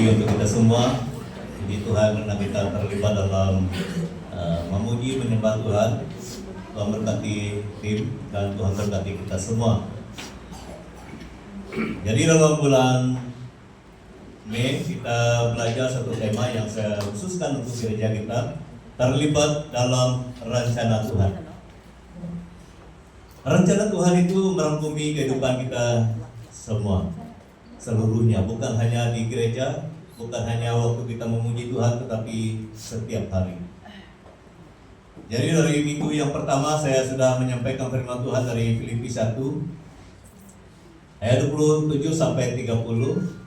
puji untuk kita semua. Puji Tuhan karena kita terlibat dalam memuji menyembah Tuhan. Tuhan berkati tim dan Tuhan berkati kita semua. Jadi dalam bulan Mei kita belajar satu tema yang saya khususkan untuk gereja kita, terlibat dalam rencana Tuhan. Rencana Tuhan itu merangkumi kehidupan kita semua, seluruhnya, bukan hanya di gereja, bukan hanya waktu kita memuji Tuhan, tetapi setiap hari. Jadi dari minggu yang pertama saya sudah menyampaikan firman Tuhan dari Filipi 1 ayat 27 sampai 30,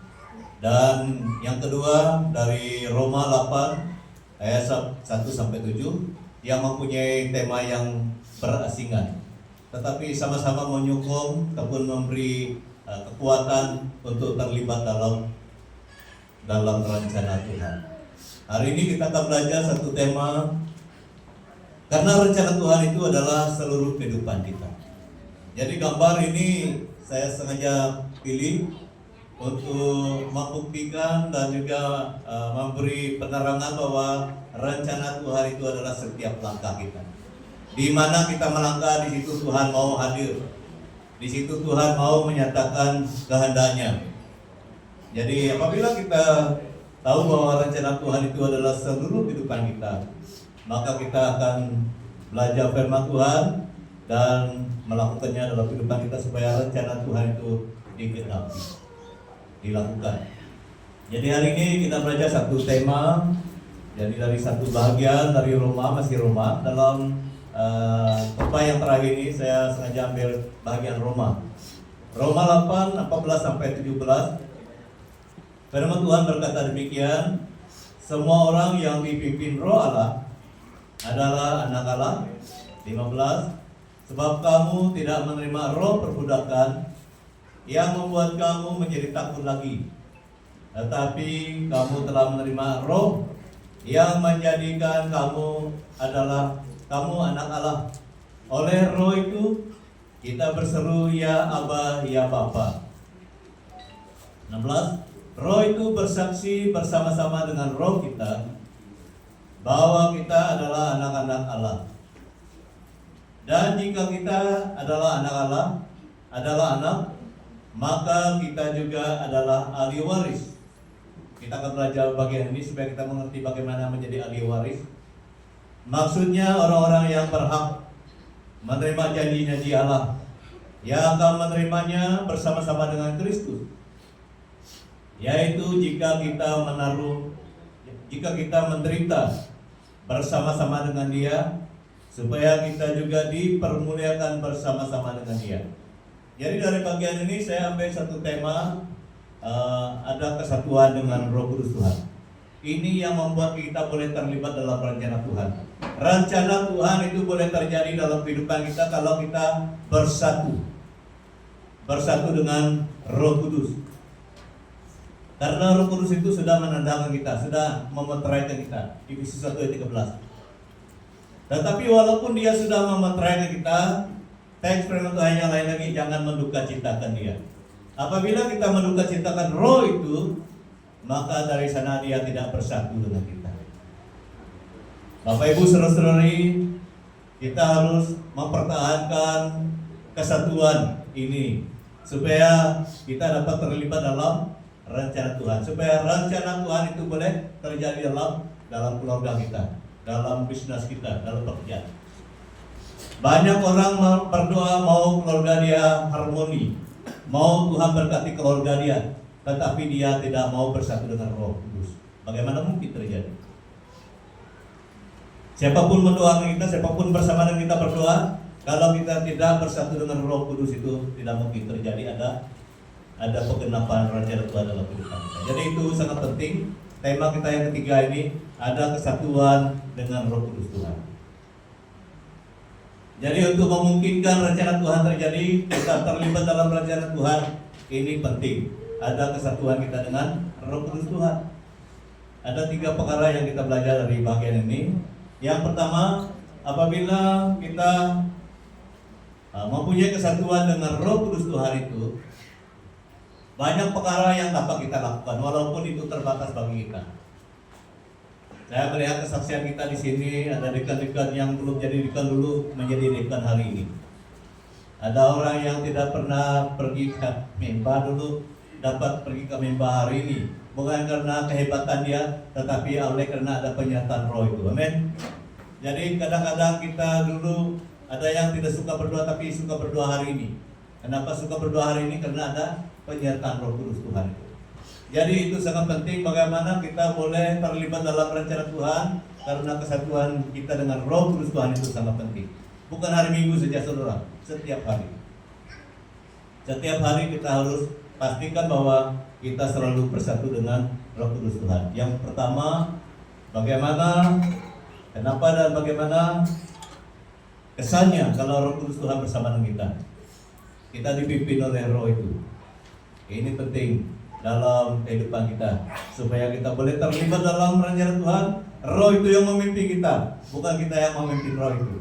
dan yang kedua dari Roma 8 ayat 1 sampai 7 yang mempunyai tema yang berasingan, tetapi sama-sama menyokong ataupun memberi kekuatan untuk terlibat dalam rencana Tuhan. Hari ini kita akan belajar satu tema, karena rencana Tuhan itu adalah seluruh kehidupan kita. Jadi gambar ini saya sengaja pilih untuk membuktikan dan juga memberi penerangan bahwa rencana Tuhan itu adalah setiap langkah kita. Di mana kita melangkah, di situ Tuhan mau hadir. Di situ Tuhan mau menyatakan kehendaknya. Jadi apabila kita tahu bahwa rencana Tuhan itu adalah seluruh kehidupan kita, maka kita akan belajar firman Tuhan dan melakukannya dalam kehidupan kita supaya rencana Tuhan itu dilakukan. Jadi hari ini kita belajar satu tema, jadi dari satu bagian dari Roma, masih Roma. Dalam khotbah yang terakhir ini saya sengaja ambil bagian Roma 8, 14 sampai 17. Firman Tuhan berkata demikian, semua orang yang dipimpin Roh Allah adalah anak Allah. 15, sebab kamu tidak menerima roh perbudakan yang membuat kamu menjadi takut lagi, tetapi kamu telah menerima roh yang menjadikan kamu anak Allah. Oleh roh itu kita berseru, ya Aba, ya Bapa. 16, roh itu bersaksi bersama-sama dengan roh kita bahwa kita adalah anak-anak Allah. Dan jika kita adalah anak Allah, maka kita juga adalah ahli waris. Kita akan belajar bagian ini supaya kita mengerti bagaimana menjadi ahli waris. Maksudnya orang-orang yang berhak menerima janji-janji Allah, yang akan menerimanya bersama-sama dengan Kristus. Yaitu jika kita menderita bersama-sama dengan Dia, supaya kita juga dipermuliakan bersama-sama dengan Dia. Jadi dari bagian ini saya ambil satu tema, ada kesatuan dengan Roh Kudus Tuhan. Ini yang membuat kita boleh terlibat dalam rencana Tuhan. Rencana Tuhan itu boleh terjadi dalam kehidupan kita kalau kita bersatu dengan Roh Kudus. Karena Roh Kudus itu sudah menandangkan kita, sudah memeteraikan kita. Efesus 1 ayat 13. Tetapi walaupun Dia sudah memeteraikan kita, teks firman Tuhan yang lain lagi, jangan menduka citakan Dia. Apabila kita menduka citakan Roh itu, maka dari sana Dia tidak bersatu dengan kita. Bapak Ibu saudara-saudari, kita harus mempertahankan kesatuan ini supaya kita dapat terlibat dalam rencana Tuhan, supaya rencana Tuhan itu boleh terjadi dalam keluarga kita, dalam bisnis kita, dalam pekerjaan. Banyak orang berdoa mau keluarga dia harmoni, mau Tuhan berkati keluarga dia, tetapi dia tidak mau bersatu dengan Roh Kudus. Bagaimana mungkin terjadi? Siapapun mendoakan kita, siapapun bersama dengan kita berdoa, kalau kita tidak bersatu dengan Roh Kudus itu tidak mungkin terjadi ada penggenapan rencana Tuhan dalam kehidupan kita. Jadi itu sangat penting. Tema kita yang ketiga ini, ada kesatuan dengan Roh Kudus Tuhan. Jadi untuk memungkinkan rencana Tuhan terjadi, kita terlibat dalam rencana Tuhan, ini penting. Ada kesatuan kita dengan Roh Kudus Tuhan. Ada 3 perkara yang kita belajar dari bagian ini. Yang pertama, apabila kita mempunyai kesatuan dengan Roh Kudus Tuhan itu, Banyak perkara yang dapat kita lakukan, walaupun itu terbatas bagi kita. Saya melihat kesaksian kita di sini, ada dekan-dekan yang belum jadi dekan dulu menjadi dekan hari ini. Ada orang yang tidak pernah pergi ke Memba dulu dapat pergi ke Memba hari ini, bukan karena kehebatan dia, tetapi oleh karena ada penyertaan Roh itu. Amin. Jadi kadang-kadang kita dulu ada yang tidak suka berdoa tapi suka berdoa hari ini. Kenapa suka berdoa hari ini? Karena ada penyertaan Roh Kudus Tuhan itu. Jadi itu sangat penting bagaimana kita boleh terlibat dalam rencana Tuhan, karena kesatuan kita dengan Roh Kudus Tuhan itu sangat penting. Bukan hari Minggu saja saudara, setiap hari. Setiap hari kita harus pastikan bahwa kita selalu bersatu dengan Roh Kudus Tuhan. Yang pertama, bagaimana, kenapa dan bagaimana kesannya kalau Roh Kudus Tuhan bersama dengan kita. Kita dipimpin oleh Roh itu. Ini penting dalam kehidupan kita, supaya kita boleh terlibat dalam rencana Tuhan. Roh itu yang memimpin kita, bukan kita yang memimpin Roh itu.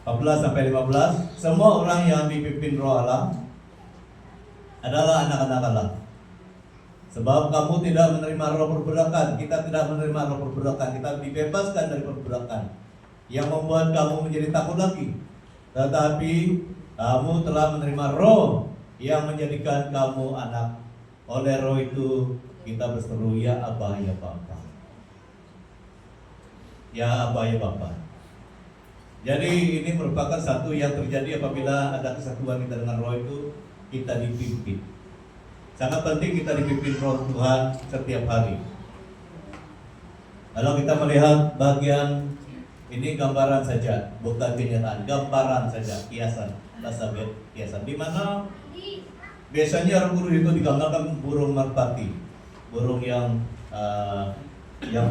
14-15, semua orang yang dipimpin Roh Allah adalah anak-anak Allah. Sebab kamu tidak menerima roh perbudakan, kita tidak menerima roh perbudakan, kita dibebaskan dari perbudakan yang membuat kamu menjadi takut lagi. Tetapi kamu telah menerima roh yang menjadikan kamu anak. Oleh Roh itu kita berseru, ya Aba, ya Bapa. Ya Aba, ya Bapa. Jadi ini merupakan satu yang terjadi apabila ada kesatuan kita dengan Roh itu, kita dipimpin. Sangat penting kita dipimpin Roh Tuhan setiap hari. Kalau kita melihat bagian ini gambaran saja, bukan kenyataan, gambaran saja, kiasan, bahasa kiasan. Di mana biasanya Roh Kudus itu digambarkan burung merpati, burung yang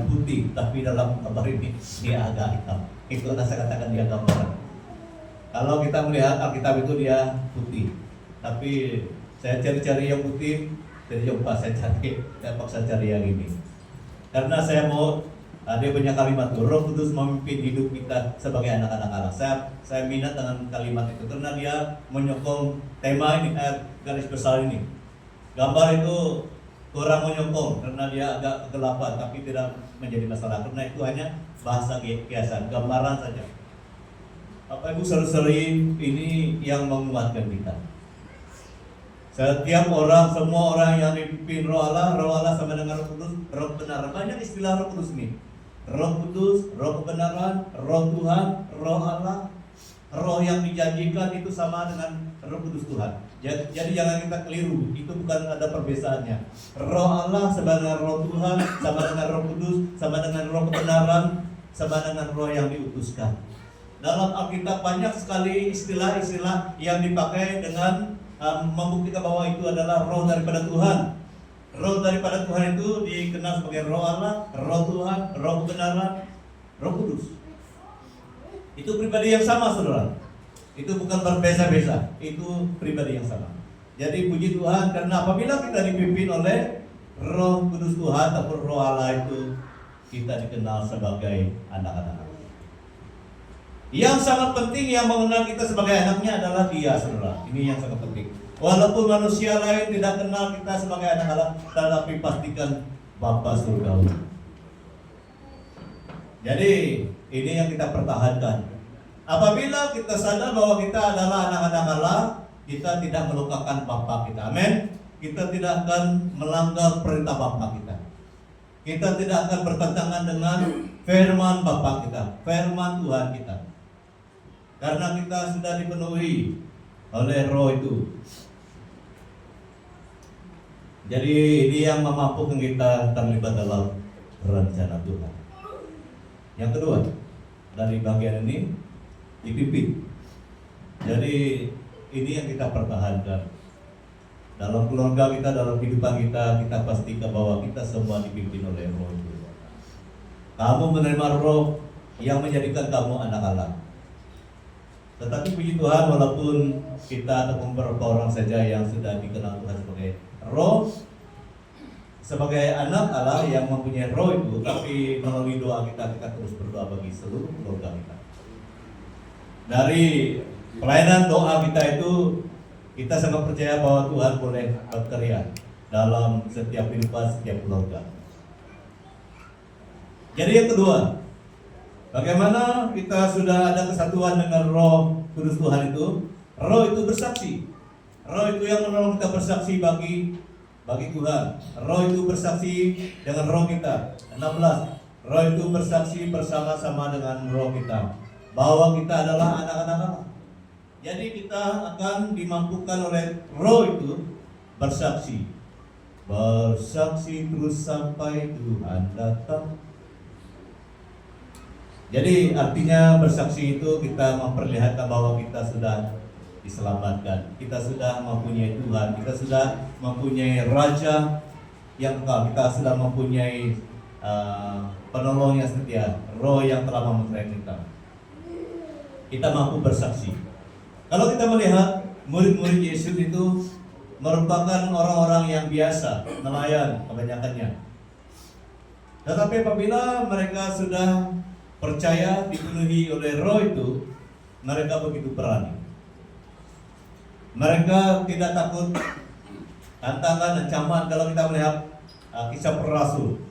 putih, tapi dalam gambar ini dia agak hitam. Itu saya katakan dia gambaran. Kalau kita melihat Alkitab itu dia putih, tapi saya cari-cari yang putih, tidak jumpa. Saya paksa cari yang ini. Karena saya mau dia punya kalimat Roh Kudus memimpin hidup kita sebagai anak-anak Allah. Saya minat dengan kalimat itu karena dia menyokong tema ini, garis besar ini. Gambar itu kurang menyokong karena dia agak kegelapan, tapi tidak menjadi masalah karena itu hanya bahasa kiasan, gambaran saja. Bapak Ibu saudara-saudari, ini yang menguatkan kita. Setiap orang, semua orang yang dipimpin Roh Allah sama dengan Roh Kudus, Roh kebenaran. Banyak istilah Roh Kudus ini. Roh Kudus, Roh kebenaran, Roh Tuhan, Roh Allah. Roh yang dijanjikan itu sama dengan Roh Kudus Tuhan. Jadi jangan kita keliru, itu bukan ada perbedaannya. Roh Allah sama dengan Roh Tuhan, sama dengan Roh Kudus, sama dengan Roh kebenaran, sama dengan Roh yang diutuskan. Dalam Alkitab banyak sekali istilah-istilah yang dipakai dengan membuktikan bahwa itu adalah roh daripada Tuhan. Roh daripada Tuhan itu dikenal sebagai Roh Allah, Roh Tuhan, Roh kebenaran, Roh Kudus. Itu pribadi yang sama, saudara. Itu bukan berbeza-beza, itu pribadi yang sama. Jadi puji Tuhan, karena apabila kita dipimpin oleh Roh Kudus Tuhan ataupun Roh Allah itu, kita dikenal sebagai anak-anak Allah. Yang sangat penting yang mengenal kita sebagai anaknya adalah Dia, saudara. Ini yang sangat penting. Walaupun manusia lain tidak kenal kita sebagai anak Allah, tetapi pastikan Bapa surgawi. Jadi ini yang kita pertahankan. Apabila kita sadar bahwa kita adalah anak-anak Allah, kita tidak melukakan Bapa kita. Amin. Kita tidak akan melanggar perintah Bapa kita. Kita tidak akan bertentangan dengan firman Bapa kita, firman Tuhan kita. Karena kita sudah dipenuhi oleh Roh itu. Jadi ini yang memampukan kita terlibat dalam rencana Tuhan. Yang kedua, dari bagian ini dipimpin. Jadi ini yang kita pertahankan. Dalam keluarga kita, dalam kehidupan kita, kita pastikan bahwa kita semua dipimpin oleh Roh itu. Kamu menerima Roh yang menjadikan kamu anak Allah. Tetapi puji Tuhan, walaupun kita ataupun beberapa orang saja yang sudah dikenal Tuhan sebagai Roh, sebagai anak Allah yang mempunyai Roh itu, tapi melalui doa kita terus berdoa bagi seluruh keluarga kita. Dari pelayanan doa kita itu, Kita sangat percaya bahwa Tuhan boleh berkarya dalam setiap kehidupan setiap keluarga. Jadi yang kedua, bagaimana kita sudah ada kesatuan dengan Roh Kudus Tuhan itu? Roh itu bersaksi. Roh itu yang menolong kita bersaksi bagi Tuhan. Roh itu bersaksi dengan roh kita. 16. Roh itu bersaksi bersama-sama dengan roh kita bahwa kita adalah anak-anak Allah. Jadi kita akan dimampukan oleh roh itu bersaksi. Bersaksi terus sampai Tuhan datang. Jadi artinya bersaksi itu kita memperlihatkan bahwa kita sudah diselamatkan. Kita sudah mempunyai Tuhan, kita sudah mempunyai Raja yang kekal, kita sudah mempunyai penolong yang setia, Roh yang telah memelihara kita. Kita mampu bersaksi. Kalau kita melihat murid-murid Yesus itu merupakan orang-orang yang biasa, nelayan kebanyakannya. Tetapi apabila mereka sudah percaya dipenuhi oleh Roh itu, mereka begitu berani. Mereka tidak takut tantangan, ancaman. Kalau kita melihat kisah para rasul,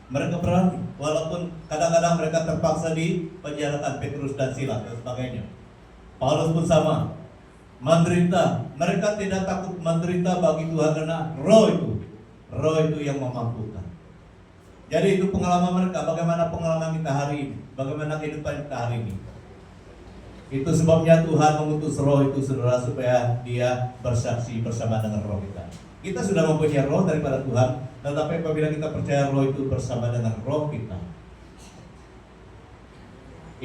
mereka berani, walaupun kadang-kadang mereka terpaksa dipenjarakan, Petrus dan Silas dan sebagainya. Paulus pun sama, menderita. Mereka tidak takut menderita bagi Tuhan karena Roh itu yang memampukan. Jadi itu pengalaman mereka. Bagaimana pengalaman kita hari ini? Bagaimana kehidupan kita hari ini? Itu sebabnya Tuhan mengutus Roh itu, saudara, supaya Dia bersaksi bersama dengan roh kita. Kita sudah mempunyai roh daripada Tuhan, tetapi apabila kita percaya Roh itu bersama dengan roh kita,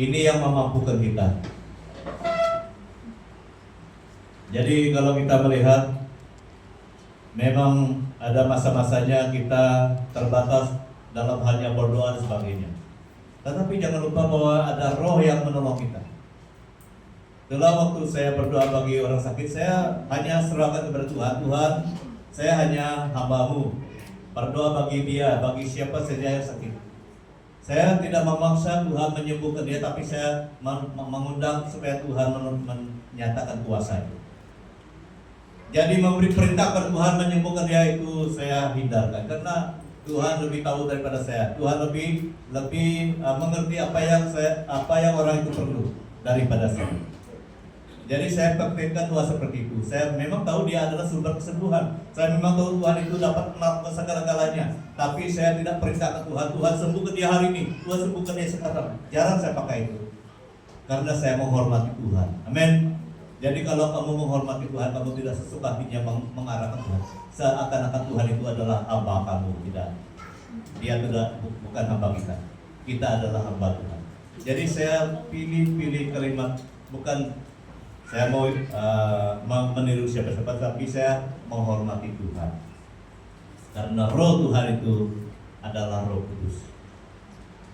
ini yang memampukan kita. Jadi kalau kita melihat, memang ada masa-masanya kita terbatas dalam halnya berdoa dan sebagainya. Tetapi jangan lupa bahwa ada roh yang menolong kita. Dalam waktu saya berdoa bagi orang sakit, saya hanya serahkan kepada Tuhan. Tuhan, saya hanya hamba-Mu. Berdoa bagi dia, bagi siapa saja yang sakit. Saya tidak memaksa Tuhan menyembuhkan dia, tapi saya mengundang supaya Tuhan menyatakan kuasa. Jadi memberi perintah kepada Tuhan menyembuhkan dia itu saya hindarkan, karena Tuhan lebih tahu daripada saya. Tuhan lebih mengerti apa yang orang itu perlu daripada saya. Jadi saya praktekkan Tuhan seperti itu. Saya memang tahu dia adalah sumber kesembuhan. Saya memang tahu Tuhan itu dapat melakukan segala-galanya. Tapi saya tidak perintahkan Tuhan, Tuhan sembuhkan dia hari ini, Tuhan sembuhkan dia sekarang. Jarang saya pakai itu, karena saya menghormati Tuhan. Amin. Jadi kalau kamu menghormati Tuhan, kamu tidak sesuka hatinya mengarahkan Tuhan. Seakan-akan Tuhan itu adalah hamba kamu. Tidak. Dia bukan hamba kita. Kita adalah hamba Tuhan. Jadi saya pilih kalimat, bukan saya mau meniru siapa-siapa, tapi saya menghormati Tuhan. Karena roh Tuhan itu adalah Roh Kudus.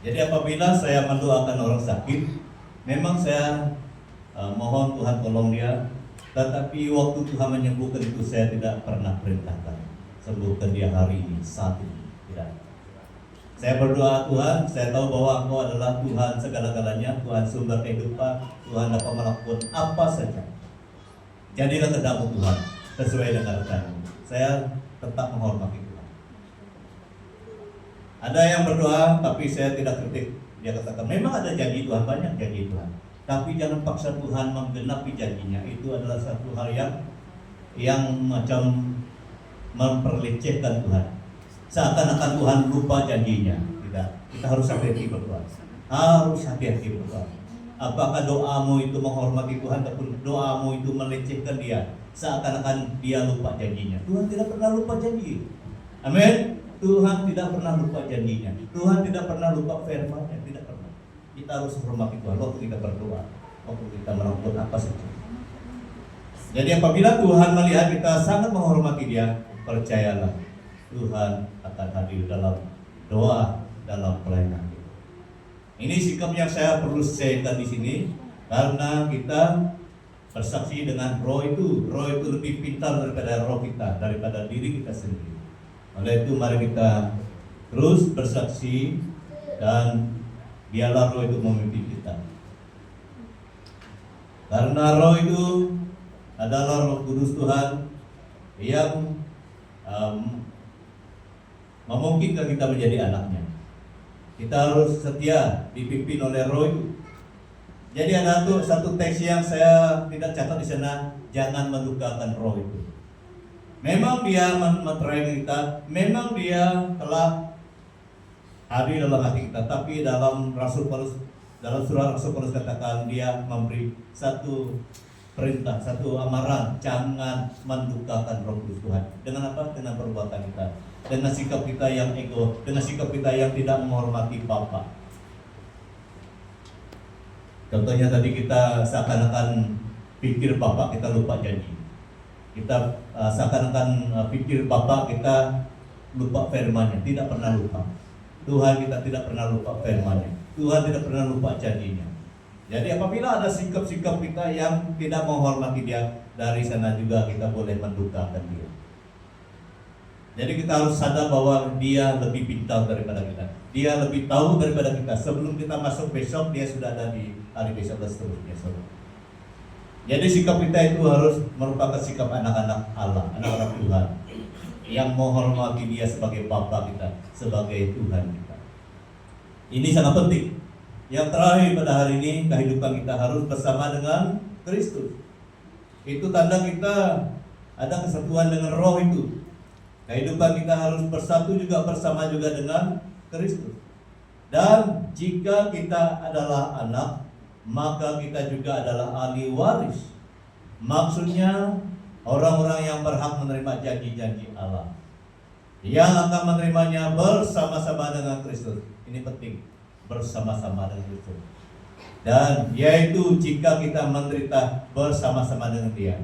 Jadi apabila saya mendoakan orang sakit, memang saya mohon Tuhan tolong dia. Tetapi waktu Tuhan menyembuhkan itu saya tidak pernah perintahkan, sembuhkan dia hari ini, saat ini. Tidak. Saya berdoa, Tuhan, saya tahu bahwa Engkau adalah Tuhan segala-galanya, Tuhan sumber kehidupan, Tuhan dapat melakukan apa saja. Jadilah kehendak-Mu Tuhan, sesuai dengan rencana-Mu. Saya tetap menghormati Tuhan. Ada yang berdoa, tapi saya tidak kritik. Dia katakan, memang ada janji Tuhan, banyak janji Tuhan. Tapi jangan paksa Tuhan menggenapi janjinya. Itu adalah satu hal yang macam memperlecehkan Tuhan. Seakan-akan Tuhan lupa janjinya. Tidak. Kita harus hati-hati berdoa. Harus hati-hati berdoa. Apakah doamu itu menghormati Tuhan ataupun doamu itu melecehkan dia? Seakan-akan dia lupa janjinya. Tuhan tidak pernah lupa janji. Amin. Tuhan tidak pernah lupa janjinya. Tuhan tidak pernah lupa firman-Nya. Tidak pernah. Kita harus hormati Tuhan waktu kita berdoa, waktu kita melakukan apa saja. Jadi apabila Tuhan melihat kita sangat menghormati Dia, percayalah Tuhan akan hadir dalam doa, dalam pelayanan kita. Ini sikap yang saya perlu sharekan di sini, karena kita bersaksi dengan roh itu lebih pintar daripada roh kita, daripada diri kita sendiri. Oleh itu mari kita terus bersaksi dan biarlah roh itu memimpin kita. Karena roh itu adalah Roh Kudus Tuhan yang memungkinkan kita menjadi anaknya. Kita harus setia dipimpin oleh Roh itu. Jadi ada satu teks yang saya tidak catat di sana, jangan melukakan Roh itu. Memang dia menerai kita, memang dia telah hadir dalam hati kita, tapi dalam surah Rasul Paulus katakan dia memberi satu perintah, satu amaran, jangan mendukakan Roh Kudus Tuhan. Dengan apa? Dengan perbuatan kita, dengan sikap kita yang ego, dengan sikap kita yang tidak menghormati Bapa. Contohnya tadi kita seakan-akan pikir Bapak, kita lupa janji. Kita seakan-akan pikir Bapak, kita lupa firman-Nya. Tidak pernah lupa. Tuhan kita tidak pernah lupa firman-Nya. Tuhan tidak pernah lupa janjinya. Jadi apabila ada sikap-sikap kita yang tidak menghormati Dia, dari sana juga kita boleh mendukakan Dia. Jadi kita harus sadar bahwa Dia lebih pintar daripada kita. Dia lebih tahu daripada kita. Sebelum kita masuk besok, Dia sudah ada di hari besok dan seterusnya. Jadi sikap kita itu harus merupakan sikap anak-anak Allah, anak-anak Tuhan, yang menghormati Dia sebagai Bapa kita, sebagai Tuhan kita. Ini sangat penting. Yang terakhir pada hari ini, kehidupan kita harus bersama dengan Kristus. Itu tanda kita ada kesatuan dengan Roh itu. Kehidupan kita harus bersatu juga bersama juga dengan Kristus. Dan jika kita adalah anak, maka kita juga adalah ahli waris. Maksudnya orang-orang yang berhak menerima janji-janji Allah, yang akan menerimanya bersama-sama dengan Kristus. Ini penting, bersama-sama dengan Kristus. Dan yaitu jika kita menderita bersama-sama dengan Dia.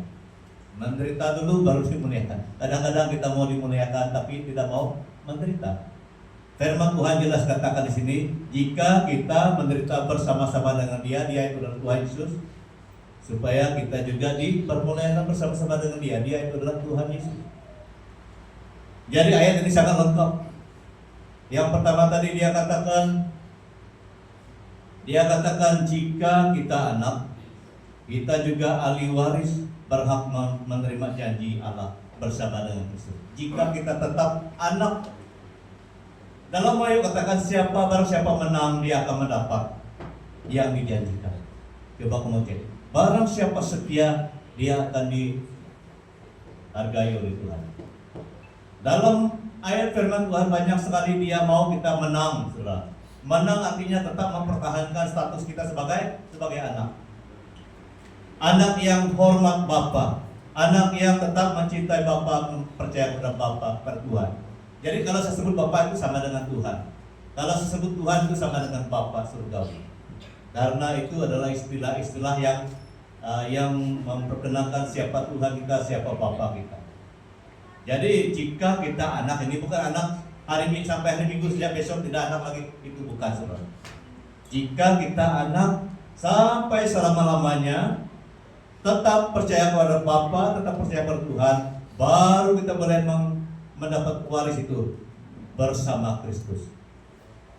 Menderita dulu baru dimuliakan. Kadang-kadang kita mau dimuliakan tapi tidak mau menderita. Firman Tuhan jelas katakan di sini, jika kita menderita bersama-sama dengan Dia itu adalah Tuhan Yesus, supaya kita juga dipermuliakan bersama-sama dengan Dia itu adalah Tuhan Yesus. Jadi ayat ini sangat lengkap. Yang pertama tadi dia katakan jika kita anak, kita juga ahli waris, berhak menerima janji Allah bersama dengan Kristus. Jika kita tetap anak, dalam Wahyu katakan barang siapa menang, dia akan mendapat yang dijanjikan. Coba kamu cek, barang siapa setia, dia akan dihargai oleh Tuhan. Dalam ayat firman Tuhan banyak sekali dia mau kita menang, saudara. Menang artinya tetap mempertahankan status kita sebagai anak. Anak yang hormat Bapa, anak yang tetap mencintai Bapa, percaya kepada Bapa, kepada Tuhan. Jadi kalau saya sebut Bapa itu sama dengan Tuhan. Kalau saya sebut Tuhan itu sama dengan Bapa surgawi. Karena itu adalah istilah-istilah yang memperkenalkan siapa Tuhan kita, siapa Bapa kita. Jadi jika kita anak, ini bukan anak hari ini sampai hari Minggu sejak besok tidak anak lagi, itu bukan, saudara. Jika kita anak sampai selama-lamanya, tetap percaya kepada Bapa, tetap percaya kepada Tuhan, baru kita boleh mendapat waris itu bersama Kristus.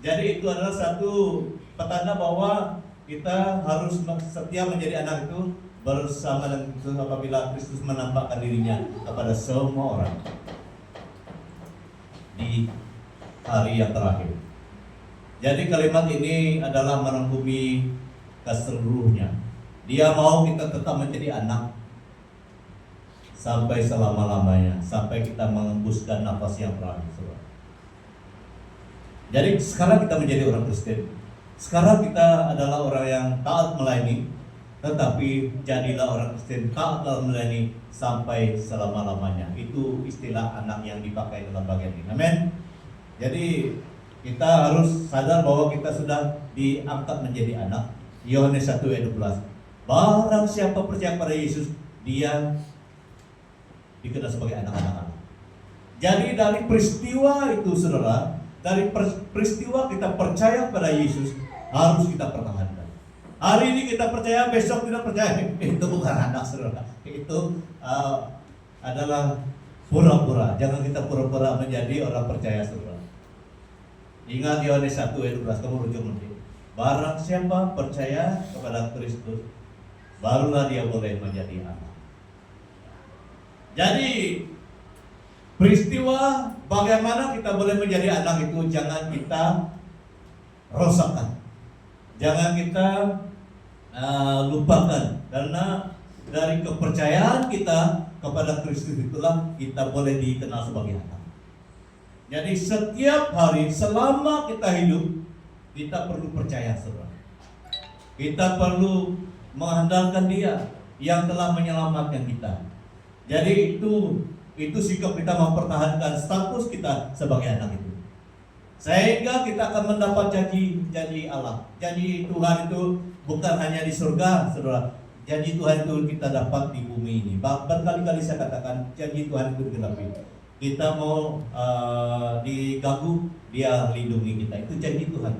Jadi itu adalah satu petanda bahwa kita harus setia menjadi anak itu bersama dengan Kristus apabila Kristus menampakkan dirinya kepada semua orang di hari yang terakhir. Jadi kalimat ini adalah merangkumi keseluruhnya. Dia mau kita tetap menjadi anak sampai selama-lamanya, sampai kita mengembuskan nafas yang terakhir. Jadi sekarang kita menjadi orang Kristen. Sekarang kita adalah orang yang taat melayani, tetapi jadilah orang Kristen taat dalam melayani sampai selama-lamanya. Itu istilah anak yang dipakai dalam bagian ini. Amin. Jadi kita harus sadar bahwa kita sudah diangkat menjadi anak. Yohanes 1 ayat 12. Barang siapa percaya pada Yesus, dia dikenal sebagai anak-anak Allah. Jadi dari peristiwa itu, saudara, dari peristiwa kita percaya pada Yesus, harus kita pertahankan. Hari ini kita percaya, besok tidak percaya, itu bukan anak, saudara. Itu adalah pura-pura. Jangan kita pura-pura menjadi orang percaya, saudara. Ingat Yohanes 1 ayat 12, kamu rujuk nanti. Barang siapa percaya kepada Kristus, barulah dia boleh menjadi anak. Jadi peristiwa bagaimana kita boleh menjadi anak itu jangan kita rosakkan, jangan kita lupakan, karena dari kepercayaan kita kepada Kristus itulah kita boleh dikenal sebagai anak. Jadi setiap hari selama kita hidup, kita perlu percaya, saudara. Kita perlu mengandalkan Dia yang telah menyelamatkan kita. Jadi itu sikap kita mempertahankan status kita sebagai anak itu. Sehingga kita akan mendapat janji Allah. Janji Tuhan itu bukan hanya di surga, saudara. Janji Tuhan itu kita dapat di bumi ini. Berkali-kali saya katakan janji Tuhan itu digenapi. Kita mau diganggu, Dia lindungi kita. Itu janji Tuhan.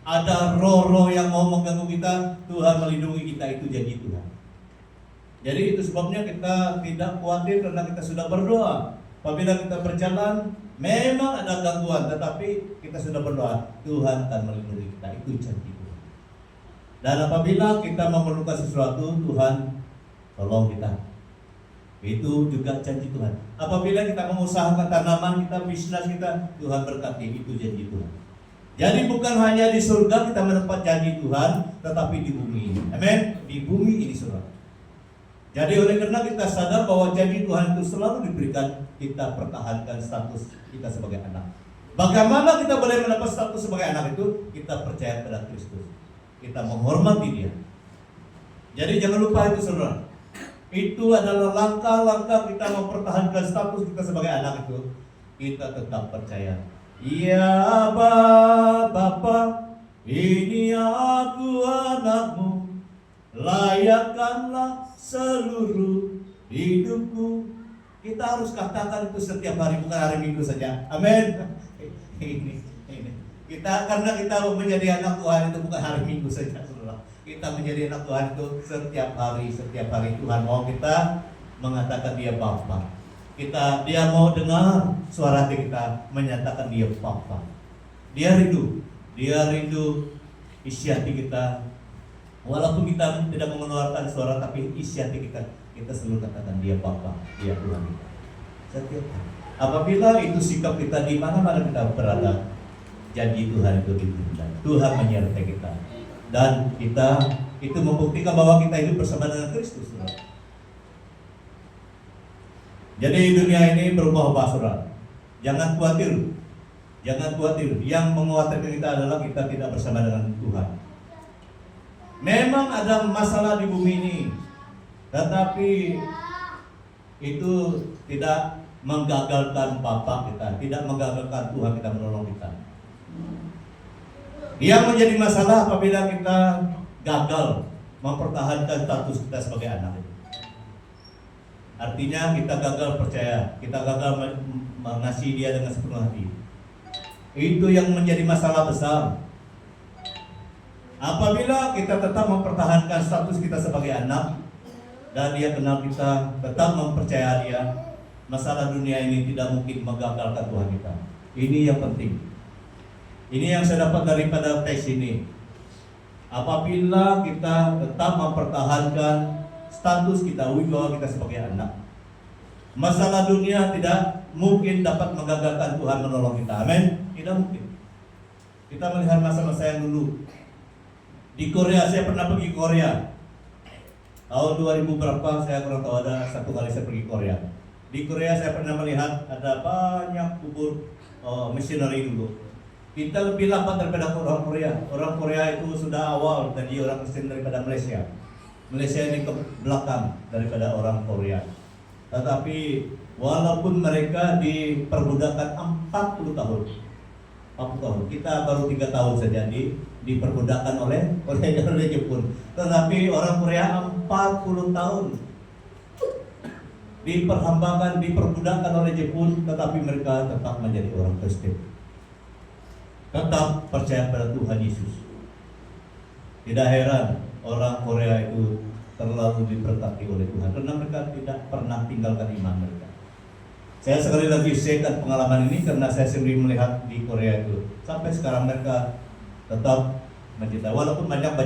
Ada roh-roh yang mau mengganggu kita, Tuhan melindungi kita. Itu janji Tuhan. Jadi itu sebabnya kita tidak khawatir karena kita sudah berdoa. Apabila kita berjalan, memang ada gangguan, tetapi kita sudah berdoa, Tuhan akan melindungi kita. Itu janji Tuhan. Dan apabila kita memerlukan sesuatu, Tuhan tolong kita. Itu juga janji Tuhan. Apabila kita mengusahakan tanaman kita, bisnis kita, Tuhan berkati. Itu janji Tuhan. Jadi bukan hanya di surga kita mendapat janji Tuhan, tetapi di bumi ini. Amin. Di bumi ini, saudara. Jadi oleh karena kita sadar bahwa janji Tuhan itu selalu diberikan, kita pertahankan status kita sebagai anak. Bagaimana kita boleh mendapat status sebagai anak itu? Kita percaya pada Kristus. Kita menghormati Dia. Jadi jangan lupa itu, saudara. Itu adalah langkah-langkah kita mempertahankan status kita sebagai anak itu. Kita tetap percaya. Ya Bapa, ini aku anakmu. Layakkanlah seluruh hidupku. Kita harus katakan itu setiap hari, bukan hari Minggu saja. Amin. Ini. Kita karena kita menjadi anak Tuhan itu bukan hari Minggu saja, saudara. Kita menjadi anak Tuhan itu setiap hari Tuhan mau kita mengatakan Dia Bapa. Dia mau dengar suara hati kita menyatakan Dia Bapa. Dia rindu isi hati kita. Walaupun kita tidak mengeluarkan suara, tapi isi hati kita selalu katakan Dia Bapa, Dia Tuhan kita. Setiap hari. Apabila itu sikap kita di mana-mana kita berada, janji Tuhan itu ditunjukkan. Tuhan menyertai kita, dan kita itu membuktikan bahwa kita hidup bersama dengan Kristus. Jadi dunia ini berubah-ubah, saudara. Jangan khawatir. Yang mengkhawatirkan kita adalah kita tidak bersama dengan Tuhan. Memang ada masalah di bumi ini, tetapi itu tidak menggagalkan Bapa kita, tidak menggagalkan Tuhan kita menolong kita. Yang menjadi masalah apabila kita gagal mempertahankan status kita sebagai anak. Artinya kita gagal percaya, kita gagal mengasihi Dia dengan sepenuh hati. Itu yang menjadi masalah besar. Apabila kita tetap mempertahankan status kita sebagai anak dan Dia kenal kita, tetap mempercayai Dia, masalah dunia ini tidak mungkin menggagalkan Tuhan kita. Ini yang penting. Ini yang saya dapat daripada teks ini. Apabila kita tetap mempertahankan status kita, wibawa kita sebagai anak, masalah dunia tidak mungkin dapat menggagalkan Tuhan menolong kita. Amin. Tidak mungkin. Kita melihat masa-masa yang dulu. Di Korea, saya pernah pergi Korea. Tahun 2000 berapa, saya kurang tahu, ada satu kali saya pergi Korea. Di Korea saya pernah melihat ada banyak kubur misioneri dulu. Kita lebih lambat daripada orang Korea. Orang Korea itu sudah awal jadi orang Kristen daripada Malaysia. Malaysia ini ke belakang daripada orang Korea. Tetapi walaupun mereka diperbudakan 40 tahun. Kita baru 3 tahun saja diperbudakan oleh Jepun. Tetapi orang Korea 40 tahun diperhambakan, diperbudakan oleh Jepun, tetapi mereka tetap menjadi orang Kristen. Tetap percaya pada Tuhan Yesus. Tidak heran orang Korea itu terlalu diberkati oleh Tuhan karena mereka tidak pernah tinggalkan iman mereka. Saya sekali lagi share pengalaman ini karena saya sendiri melihat di Korea itu. Sampai sekarang mereka tetap mencintai, walaupun banyak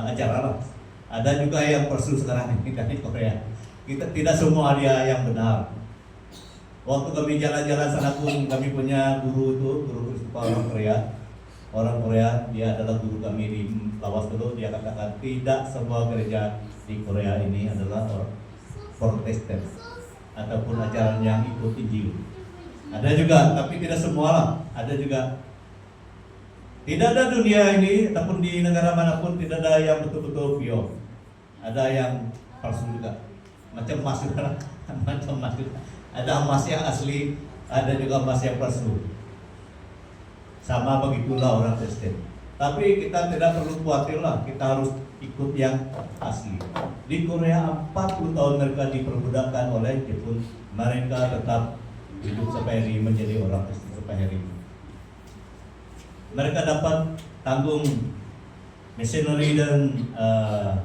acara lah. Ada juga yang persu sekarang ini di Korea. Kita tidak semua dia yang benar. Waktu kami jalan-jalan sana pun kami punya guru itu, guru Kristofa orang Korea, dia adalah guru kami di Lawas dulu. Dia katakan tidak semua gereja di Korea ini adalah Protestan ataupun ajaran yang ikut Injil. Ada juga, tapi tidak semua lah. Ada juga. Tidak ada dunia ini ataupun di negara manapun tidak ada yang betul-betul pure. Ada yang palsu juga. Macam emas juga, macam emas juga. Ada emas yang asli, ada juga emas yang palsu. Sama begitulah orang Kristen. Tapi kita tidak perlu khawatir lah, kita harus ikut yang asli. Di Korea 40 tahun mereka diperbudakkan oleh Jepun. Mereka tetap hidup sampai hari menjadi orang Kristen sampai hari ini. Mereka dapat tanggung missionary dan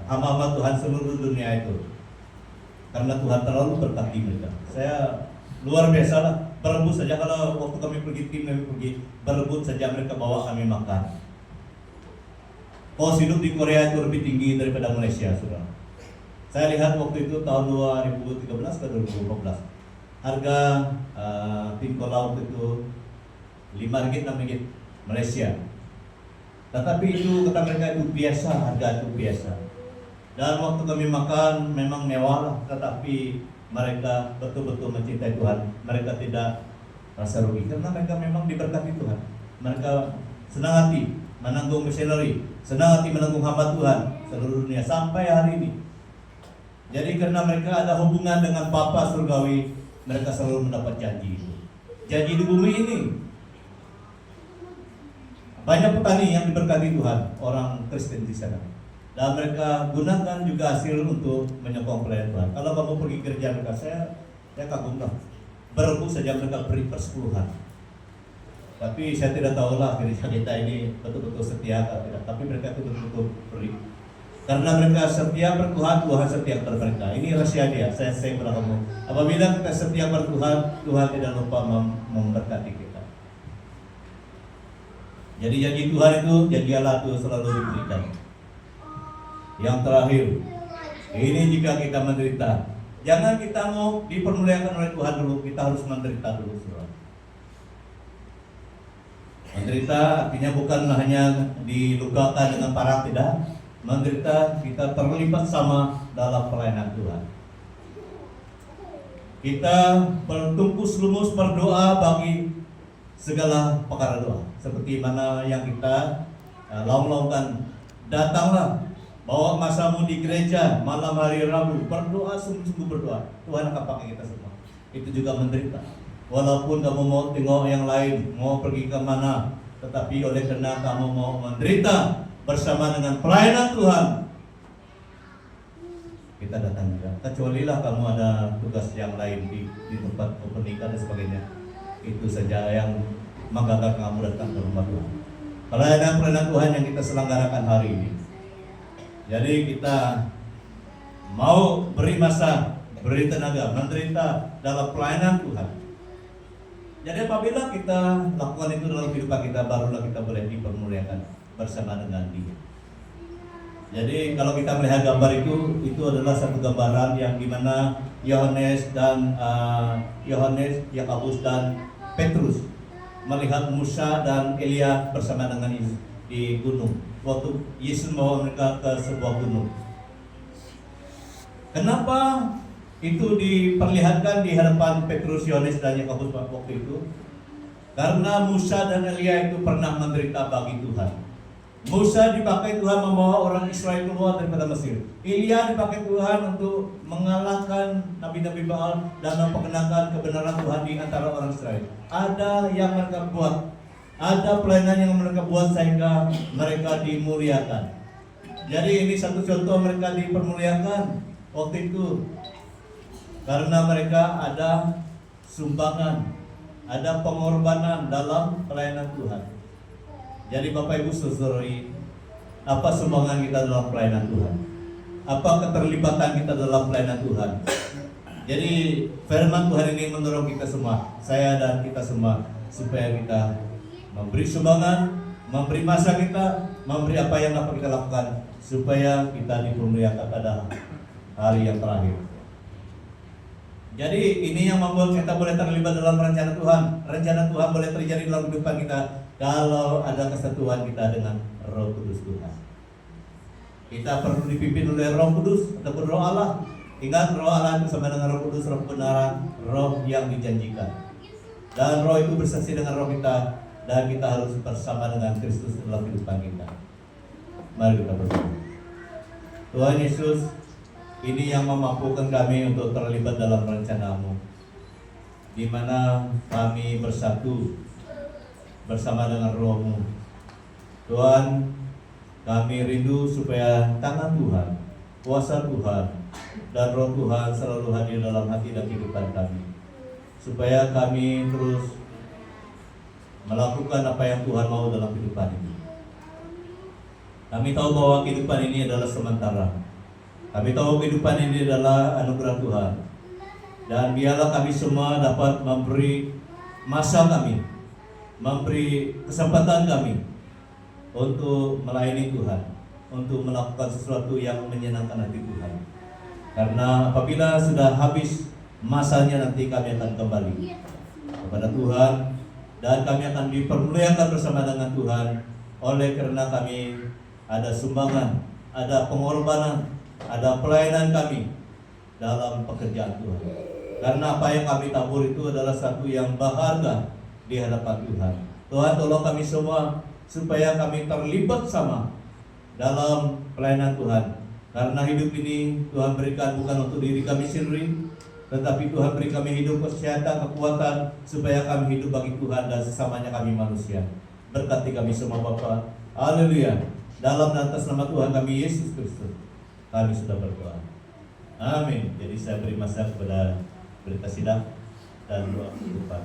hamba-hamba Tuhan seluruh dunia itu. Karena Tuhan terlalu berkati mereka. Saya luar biasa lah, berebut saja kalau waktu kami pergi tim, kami pergi berebut saja mereka bawa kami makan. Kos hidup di Korea itu lebih tinggi daripada Malaysia, saudara. Saya lihat waktu itu tahun 2013 ke 2014, harga tim laut itu 5 ringgit 6 ringgit Malaysia. Tetapi itu kata mereka itu biasa, harga itu biasa. Dan waktu kami makan memang mewah lah, tetapi mereka betul-betul mencintai Tuhan. Mereka tidak rasa rugi karena mereka memang diberkati Tuhan. Mereka senang hati menanggung missionary, senang hati menanggung hamba Tuhan seluruh dunia sampai hari ini. Jadi karena mereka ada hubungan dengan Bapa surgawi, mereka selalu mendapat janji. Janji di bumi ini. Banyak petani yang diberkati Tuhan, orang Kristen di sana. Dan mereka gunakan juga hasil untuk menyokong pelayanan Tuhan. Kalau kamu pergi gereja mereka, saya kagum lah. Berebut saja mereka beri persepuluhan. Tapi saya tidak tahu lah gereja kita ini betul-betul setia atau tidak. Tapi mereka itu betul-betul beri. Karena mereka setia bertuhan, Tuhan setia kepada mereka. Ini rahasia dia. Saya kepada kamu. Apabila kita setia bertuhan, Tuhan tidak lupa memberkati kita. Jadi janji Tuhan itu, janji Allah itu selalu diberikan. Yang terakhir, ini jika kita menderita, jangan kita mau dipermuliakan oleh Tuhan dulu, kita harus menderita dulu. Saudara. Menderita artinya bukan hanya dilukakan dengan parang, tidak. Menderita kita terlibat sama dalam pelayanan Tuhan. Kita bertungkus lumus berdoa bagi segala perkara doa. Seperti mana yang kita laung-laungkan, datanglah, bawa masamu di gereja malam hari Rabu, berdoa, sungguh-sungguh berdoa. Tuhan akan pakai kita semua. Itu juga menderita. Walaupun kamu mau tengok yang lain, mau pergi ke mana, tetapi oleh karena kamu mau menderita bersama dengan pelayanan Tuhan, kita datang juga. Kecualilah kamu ada tugas yang lain di tempat pernikahan dan sebagainya. Itu saja yang menggagalkan kamu datang ke rumah Tuhan. Pelayanan Tuhan yang kita selenggarakan hari ini. Jadi kita mau beri masa, beri tenaga, menderita dalam pelayanan Tuhan. Jadi apabila kita lakukan itu dalam kehidupan kita, barulah kita boleh dipermuliakan bersama dengan Dia. Jadi kalau kita melihat gambar itu adalah satu gambaran yang dimana Yohanes, Yakobus dan Petrus melihat Musa dan Elia bersama dengan Yesus di gunung. Waktu Yesus membawa mereka ke sebuah gunung. Kenapa itu diperlihatkan di hadapan Petrus, Yohanes dan Yakobus waktu itu? Karena Musa dan Elia itu pernah menderita bagi Tuhan. Musa dipakai Tuhan membawa orang Israel keluar daripada Mesir. Elia dipakai Tuhan untuk mengalahkan nabi-nabi Baal dan memperkenalkan kebenaran Tuhan di antara orang Israel. Ada yang mereka buat, ada pelayanan yang mereka buat sehingga mereka dimuliakan. Jadi ini satu contoh mereka dipermuliakan waktu itu. Karena mereka ada sumbangan, ada pengorbanan dalam pelayanan Tuhan. Jadi Bapak Ibu Saudari, apa sumbangan kita dalam pelayanan Tuhan? Apa keterlibatan kita dalam pelayanan Tuhan? Jadi firman Tuhan ini mendorong kita semua, saya dan kita semua, supaya kita memberi sumbangan, memberi masa kita, memberi apa yang dapat kita lakukan, supaya kita dipermuliakan pada hari yang terakhir. Jadi ini yang membuat kita boleh terlibat dalam rencana Tuhan. Rencana Tuhan boleh terjadi dalam kehidupan kita kalau ada kesatuan kita dengan Roh Kudus Tuhan. Kita perlu dipimpin oleh Roh Kudus ataupun Roh Allah. Ingat, Roh Allah itu sama dengan Roh Kudus, Roh kebenaran, Roh yang dijanjikan. Dan Roh itu bersaksi dengan Roh kita, dan kita harus bersama dengan Kristus dalam kehidupan kita. Mari kita berdoa. Tuhan Yesus, ini yang memampukan kami untuk terlibat dalam rencana-Mu, di mana kami bersatu bersama dengan Roh-Mu. Tuhan, kami rindu supaya tangan Tuhan, kuasa Tuhan, dan Roh Tuhan selalu hadir dalam hati dan kehidupan kami, supaya kami terus melakukan apa yang Tuhan mau dalam kehidupan ini. Kami tahu bahwa kehidupan ini adalah sementara. Kami tahu kehidupan ini adalah anugerah Tuhan. Dan biarlah kami semua dapat memberi masa kami, memberi kesempatan kami untuk melayani Tuhan, untuk melakukan sesuatu yang menyenangkan hati Tuhan. Karena apabila sudah habis masanya, nanti kami akan kembali kepada Tuhan, dan kami akan dipermuliakan bersama dengan Tuhan. Oleh karena kami ada sumbangan, ada pengorbanan, ada pelayanan kami dalam pekerjaan Tuhan. Karena apa yang kami tabur itu adalah satu yang berharga di hadapan Tuhan. Tuhan, tolong kami semua supaya kami terlibat sama dalam pelayanan Tuhan. Karena hidup ini Tuhan berikan bukan untuk diri kami sendiri, tetapi Tuhan beri kami hidup, kesehatan, kekuatan, supaya kami hidup bagi Tuhan dan sesamanya kami manusia. Berkati kami semua Bapa. Haleluya. Dalam dan atas nama Tuhan kami Yesus Kristus, kami sudah berdoa. Amin. Jadi saya beri masa kepada berita sidang dan doa kehidupan.